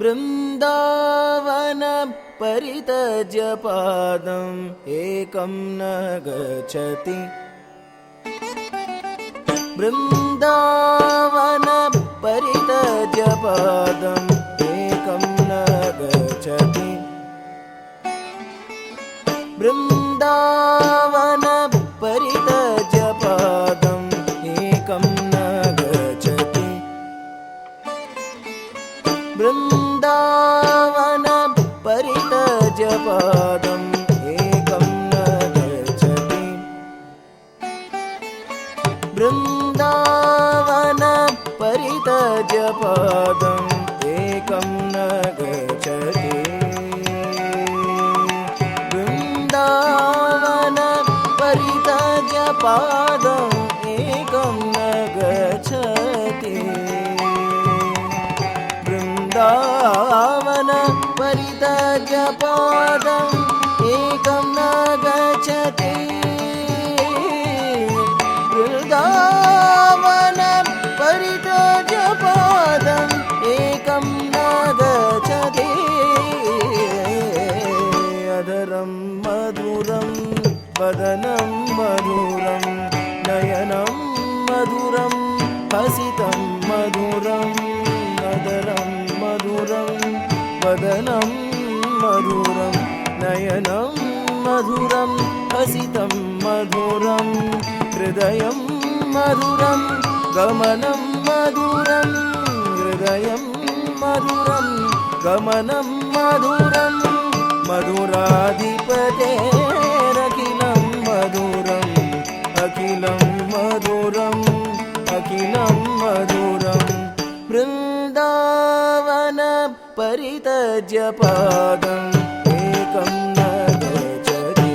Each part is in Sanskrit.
वृन्दावन परित्यज्य पादम् एकं न गच्छति वृन्दावन परित्यज्य पादम् एकं न गच्छति वृन्दावन परित्यज्य पादम् एकं न गच्छति वृन्दावन परित्यज्य पादम् एकं न गच्छति वृन्दावन परित्यज्य पादम् एकं न गच्छति वृन्दावन परित्यज्य पादम् एकं न गच्छति वृन्दावन परित्यज्य पादम् एकं न गच्छति वृन्दावन परित्यज्य पादम् एकं न गच्छति अधरं मधुरं वदनं मधुरं नयनं मधुरं हसितं मधुरम् अधरं मधुरं वदनं मधुरं नयनं मधुरं हसितं मधुरं हृदयं मधुरं गमनं मधुरं हृदयं मधुरं गमनं मधुरं मधुराधिपतेरखिलं मधुरम् अखिलं मधुरम् अखिलं मधुरम् वृन्दावन परित्यज्य पादम् एकं न गच्छति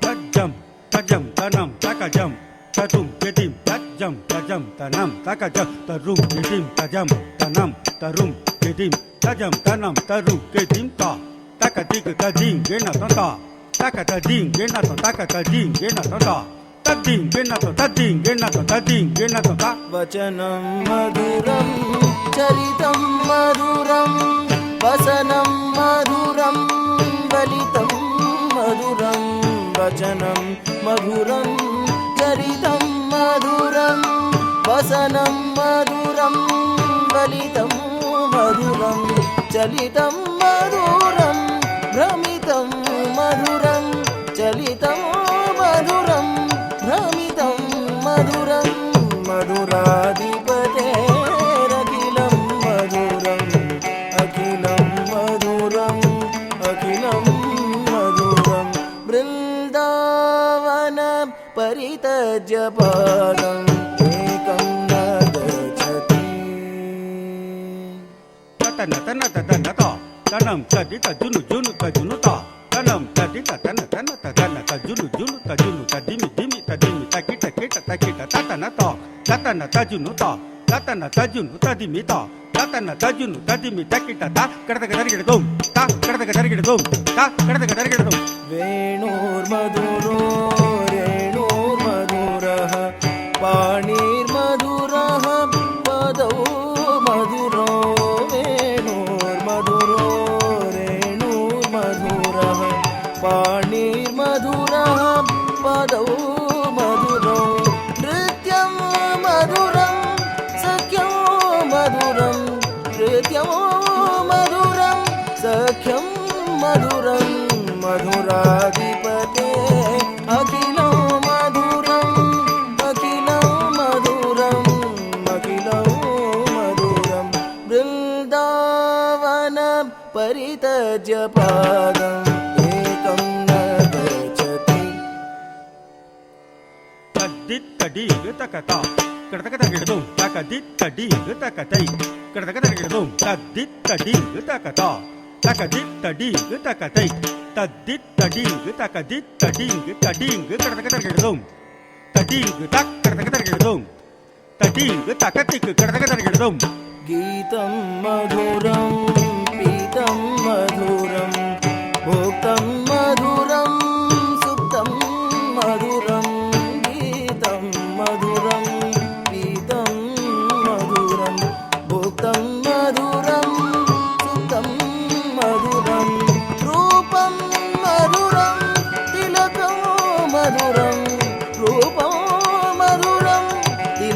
तज्जं तजं तनं तकजं ततुं यतिं तज्जं तजं तनं तकजं तरुं यतिं तजं तनं तरुं यतिं तजं तनं तरुं यतिं ता तकतिक तजिं गेन तता तकतजिं गेन तकतजिं गेन तता तद्दिं गेन तद्दिं गेन तद्दिं गेन तता वचनं मधुरं चरितं मधुरं वसनं मधुरं वलितं मधुरं वचनं मधुरं चरितं मधुरं वसनं मधुरं वलितं मधुरं चलितं मधुरं भ्रमितं मधुरं चलितं मधुरं भ्रमितं मधुरं मधुराधिपतेरखिलं मधुरम् अखिलं मधुरम् अखिलं मधुरं वृन्दावन परित्यज्य पादम् एकं न गच्छति ततन तन ततन ता तनं तदि तजुनु जुनु तजुनु ता तनं तदि ततन तन ततन तजुनु जुनु तजुनु तदिमि दिमि तदिमि तकिट किट तकिट ततन ता ततन तजुनु ता ततन तजुनु तदिमि ता ततन तजुनु तदिमि तकिट ता कडदग दरिगिडदुम ता कडदग दरिगिडदुम ता कडदग दरिगिडदुम वेणुर्मधुरो रेणुर्मधुरः पाणिर्मधुरः पदौ मधुरो वेणुर्मधुरो रेणुर्मधुरः पाणिर्मधुरः पदौ मधुरो नृत्यं मधुरं सख्यं मधुरं नृत्यं मधुरं सख्यं मधुरं मधुराधिपते अखिलं मधुरम् अखिलं मधुरम् अखिलं मधुरं वृन्दावन परित्यज्य पादम् एकं न गच्छति तद्दित्तडीग तकता कडदगदगिडदुम तकदित्तडीग तकतै कडदगदगिडदुम तद्दित्तडीग तकता तकदित्तडीग तकतै तद्दित्तडीग तकदित्तडीग तडीग कडदगदगिडदुम तडीग तक कडदगदगिडदुम तडीग तकतिक कडदगदगिडदुम गीतं मधुरं पीतं मधुरं भोक्तं मधुरं सुप्तं मधुरं गीतं मधुरं पीतं मधुरं भोक्तं मधुरं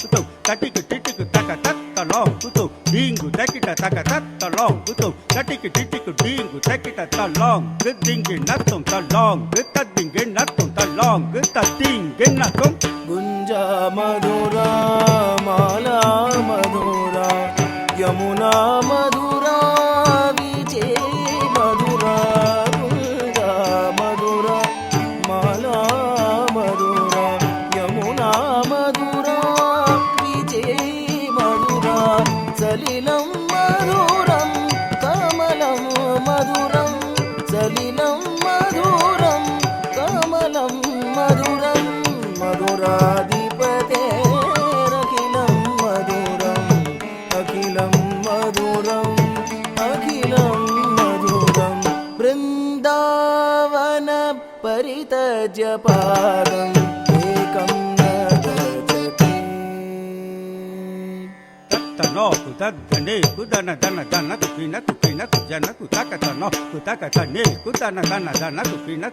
kutum tatiki titiku taka tatalong kutum dingu takita taka tatalong kutum tatiki titiku dingu takita talong gedingin natum talong getadingin natum talong getadingin natum गुंजा मधुरा माला मधुरा यमुना मधुरा विजय मधुरा गुंजा मधुरा माला मधुरा यमुना मधुरा विजय मधुरा सलिलं मधुरं कमलं मधुरं सलिलं मधुरं कमलं मधुरं मधुराधिपतेरखिलं मधुरम् अखिलं मधुरम् अखिलं मधुरम् वृन्दावन परितज्य पादम् एकं न गच्छति no kudadane kudana dana dana kupina kujana kutakatano kutakatane kudana dana dana kupina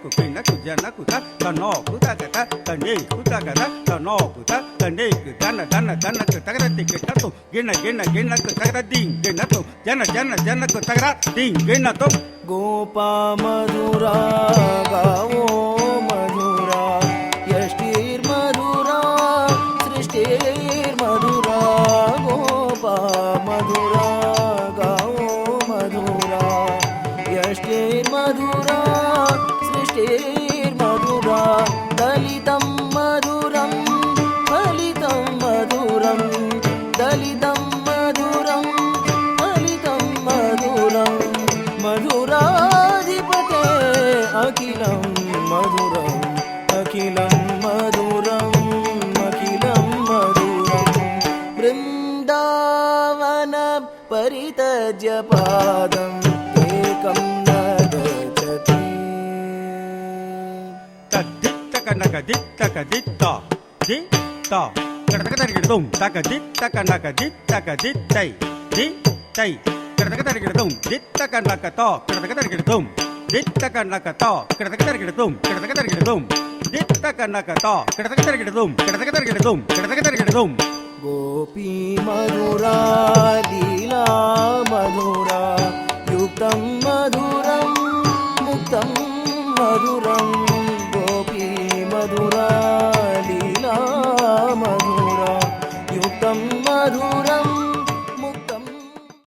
kujana kutakatano kutakatane kutakatano kutakatane kudana dana dana kutakatati kitato gena kutakatading genato jana kutakatading genato गोपा मधुरा गावो मधुरा यष्टिर्मधुरा सृष्टिर्मधुरा गोपा मधुरा गावो मधुरा यष्टिर्मधुरा सृष्टिर्मधुरा दलितं मधुरं फलितं मधुरं दलितं मधुरं फलितं मधुरं मधुराधिपते अखिलं मधुरम् अखिलं मधुरम् अखिलं मधुरम् वृन्दावन परितज्य पादम् एकं न गच्छति tadittakanakaditta ditta kadakadarigadum takadittakanakadittakadittai dittai kadakadarigadum dittakanakato kadakadarigadum dittakanakato kadakadarigadum dittakanakato kadakadarigadum गोपी मधुरा लीला मधुरा युक्तं मधुरं मुक्तं मधुरं गोपी मधुरा लीला मधुरा युक्तं मधुरं